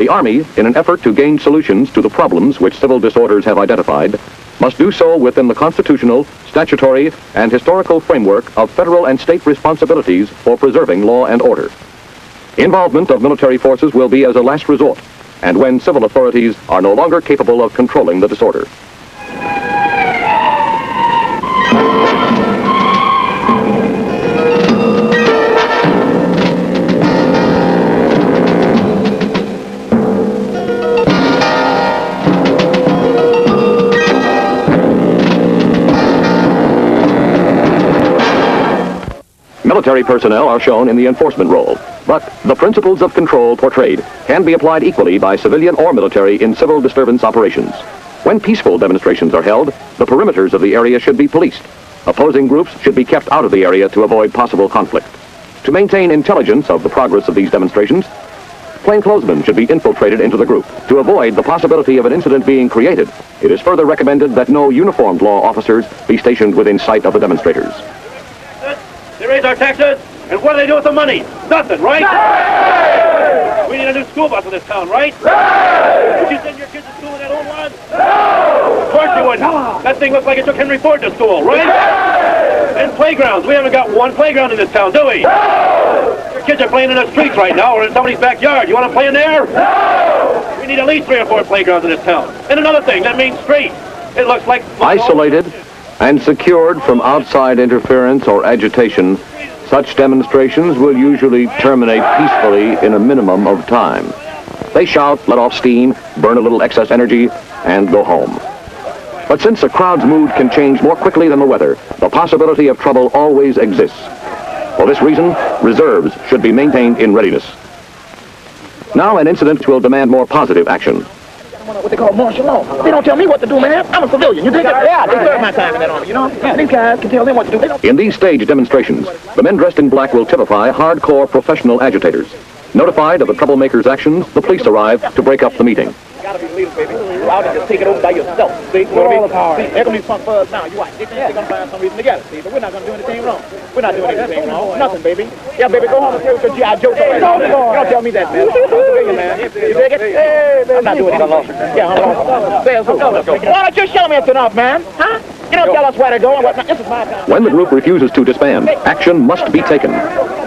The Army, in an effort to gain solutions to the problems which civil disorders have identified, must do so within the constitutional, statutory, and historical framework of federal and state responsibilities for preserving law and order. Involvement of military forces will be as a last resort, and when civil authorities are no longer capable of controlling the disorder. Military personnel are shown in the enforcement role, but the principles of control portrayed can be applied equally by civilian or military in civil disturbance operations. When peaceful demonstrations are held, the perimeters of the area should be policed. Opposing groups should be kept out of the area to avoid possible conflict. To maintain intelligence of the progress of these demonstrations, plainclothesmen should be infiltrated into the group. To avoid the possibility of an incident being created, it is further recommended that no uniformed law officers be stationed within sight of the demonstrators. They raise our taxes, and what do they do with the money? Nothing, right? No! We need a new school bus in this town, right? No! Would you send your kids to school in that old one? No! Of course you wouldn't. That thing looks like it took Henry Ford to school, right? No! And playgrounds. We haven't got one playground in this town, do we? No! Your kids are playing in the streets right now or in somebody's backyard. You want to play in there? No! We need at least 3 or 4 playgrounds in this town. And another thing, that Main Street. It looks like... Isolated and secured from outside interference or agitation, such demonstrations will usually terminate peacefully in a minimum of time. They shout, let off steam, burn a little excess energy, and go home. But since a crowd's mood can change more quickly than the weather, the possibility of trouble always exists. For this reason, reserves should be maintained in readiness. Now an incident will demand more positive action. What they call martial law. They don't tell me what to do, man. I'm a civilian. You think that? Yeah, they serve my time in that army, you know? Yeah, these guys can tell them what to do. They don't... In these staged demonstrations, the men dressed in black will typify hardcore professional agitators. Notified of the troublemakers' actions, the police arrive to break up the meeting. You gotta be leaders, baby. You're out and just take it over by yourself. See, all the power. See, they're gonna be punk for us now. You watch. They're gonna find some reason to get us, see, but we're not gonna do anything wrong. We're not doing anything wrong. Nothing, baby. Yeah, baby, go home and tell your G.I. Joe. You don't tell me that, man. I'm a civilian, man. You dig it? Hey, man. I'm not doing anything. Yeah, I'm wrong. Say us who? Why don't you show me it's enough, man? Huh? You don't tell us where to go and what not. This is my time. When the group refuses to disband, action must be taken.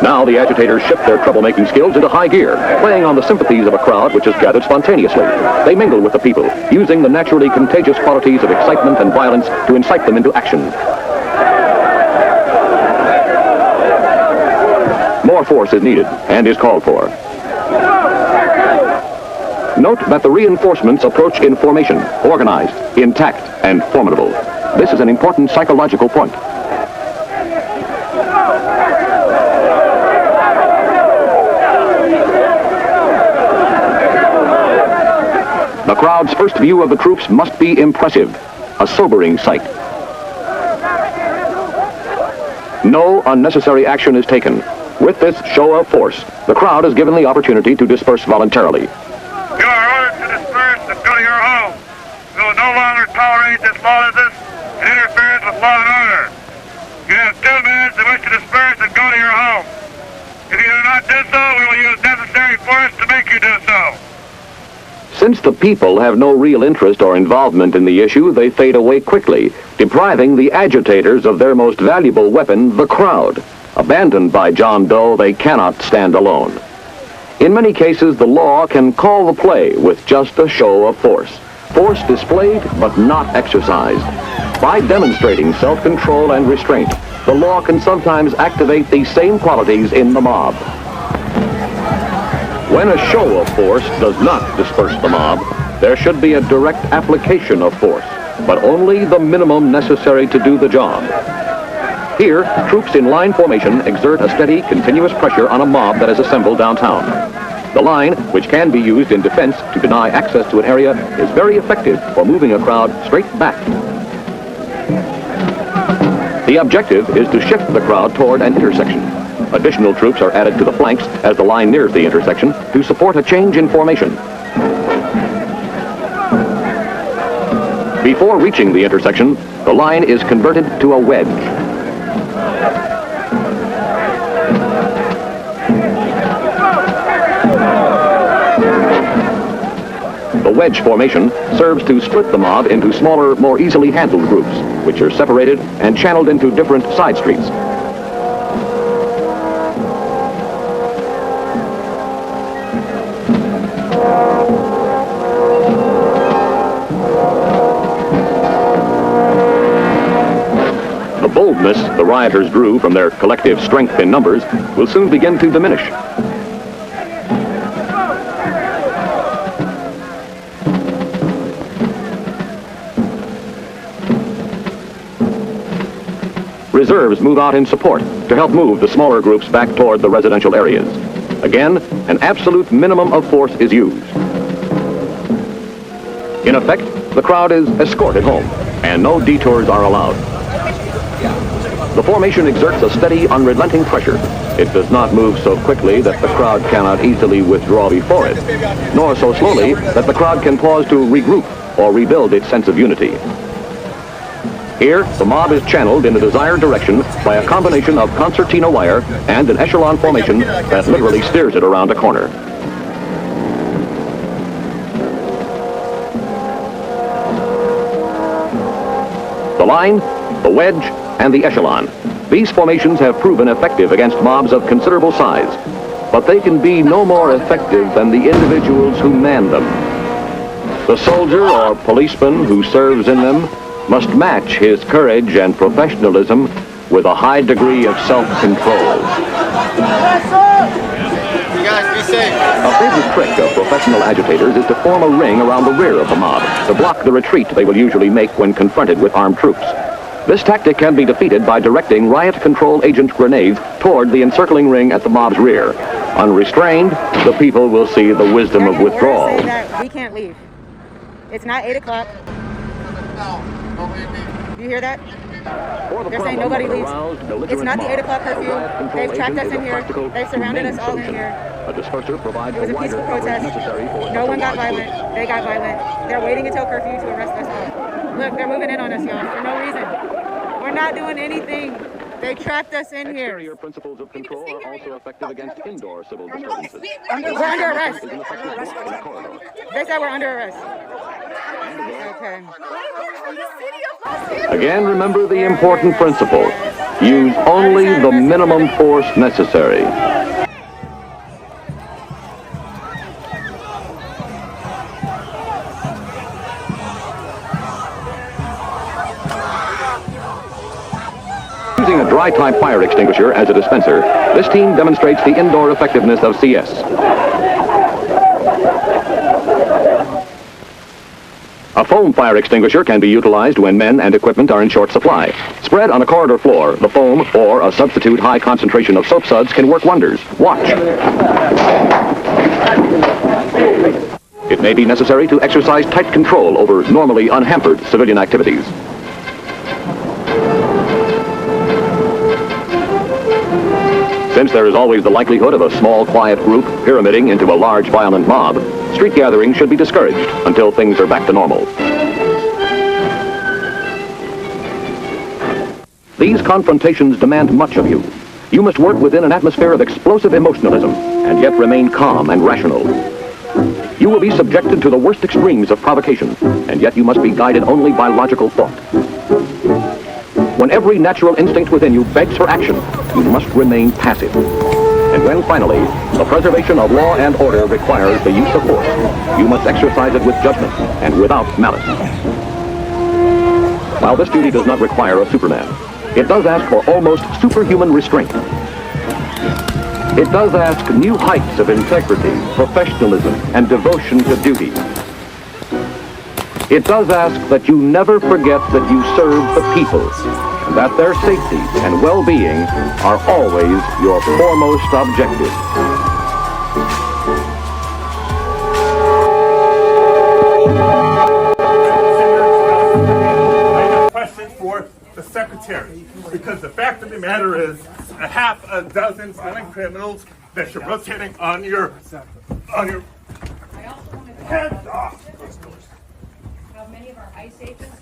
Now the agitators shift their troublemaking skills into high gear, playing on the sympathies of a crowd which has gathered spontaneously. They mingle with the people, using the naturally contagious qualities of excitement and violence to incite them into action. More force is needed and is called for. Note that the reinforcements approach in formation, organized, intact, and formidable. This is an important psychological point. The crowd's first view of the troops must be impressive, a sobering sight. No unnecessary action is taken. With this show of force, the crowd is given the opportunity to disperse voluntarily. You are ordered to disperse and go to your home. We will no longer tolerate this lawlessness and interference with law and order. You have 2 minutes in which to disperse and go to your home. If you do not do so, we will use necessary force to make you do so. Since the people have no real interest or involvement in the issue, they fade away quickly, depriving the agitators of their most valuable weapon, the crowd. Abandoned by John Doe, they cannot stand alone. In many cases, the law can call the play with just a show of force. Force displayed, but not exercised. By demonstrating self-control and restraint, the law can sometimes activate these same qualities in the mob. When a show of force does not disperse the mob, there should be a direct application of force, but only the minimum necessary to do the job. Here, troops in line formation exert a steady, continuous pressure on a mob that is assembled downtown. The line, which can be used in defense to deny access to an area, is very effective for moving a crowd straight back. The objective is to shift the crowd toward an intersection. Additional troops are added to the flanks as the line nears the intersection to support a change in formation. Before reaching the intersection, the line is converted to a wedge. The wedge formation serves to split the mob into smaller, more easily handled groups, which are separated and channeled into different side streets. The boldness the rioters drew from their collective strength in numbers will soon begin to diminish. Reserves move out in support to help move the smaller groups back toward the residential areas. Again, an absolute minimum of force is used. In effect, the crowd is escorted home, and no detours are allowed. The formation exerts a steady, unrelenting pressure. It does not move so quickly that the crowd cannot easily withdraw before it, nor so slowly that the crowd can pause to regroup or rebuild its sense of unity. Here, the mob is channeled in the desired direction by a combination of concertina wire and an echelon formation that literally steers it around a corner. The line, the wedge, and the echelon. These formations have proven effective against mobs of considerable size, but they can be no more effective than the individuals who man them. The soldier or policeman who serves in them must match his courage and professionalism with a high degree of self-control. You guys be safe. A favorite trick of professional agitators is to form a ring around the rear of the mob to block the retreat they will usually make when confronted with armed troops. This tactic can be defeated by directing riot control agent grenades toward the encircling ring at the mob's rear. Unrestrained, the people will see the wisdom of withdrawal. We can't leave. It's not 8 o'clock. You hear that? They're saying nobody leaves. It's not the 8 o'clock curfew. They've trapped us in here. They've surrounded us all in here. A disperser provides It was a peaceful protest. No one got violent. They got violent. They're waiting until curfew to arrest us all. Look, they're moving in on us, y'all, for no reason. We're not doing anything. They trapped us in here. Exterior principles of control are also effective against indoor civil disturbances. We're under arrest. They said we're under arrest. Okay. Again, remember the important principle. Use only the minimum force necessary. Using a dry-type fire extinguisher as a dispenser, this team demonstrates the indoor effectiveness of CS. A foam fire extinguisher can be utilized when men and equipment are in short supply. Spread on a corridor floor, the foam or a substitute high concentration of soap suds can work wonders. Watch. It may be necessary to exercise tight control over normally unhampered civilian activities. Since there is always the likelihood of a small, quiet group pyramiding into a large, violent mob, street gatherings should be discouraged until things are back to normal. These confrontations demand much of you. You must work within an atmosphere of explosive emotionalism and yet remain calm and rational. You will be subjected to the worst extremes of provocation, and yet you must be guided only by logical thought. When every natural instinct within you begs for action, you must remain passive. And when finally, the preservation of law and order requires the use of force, you must exercise it with judgment and without malice. While this duty does not require a Superman, it does ask for almost superhuman restraint. It does ask new heights of integrity, professionalism, and devotion to duty. It does ask that you never forget that you serve the people, and that their safety and well-being are always your foremost objective. I have a question for the secretary, because the fact of the matter is a half a dozen violent criminals that you're rotating on your heads off. How many of our ICE agents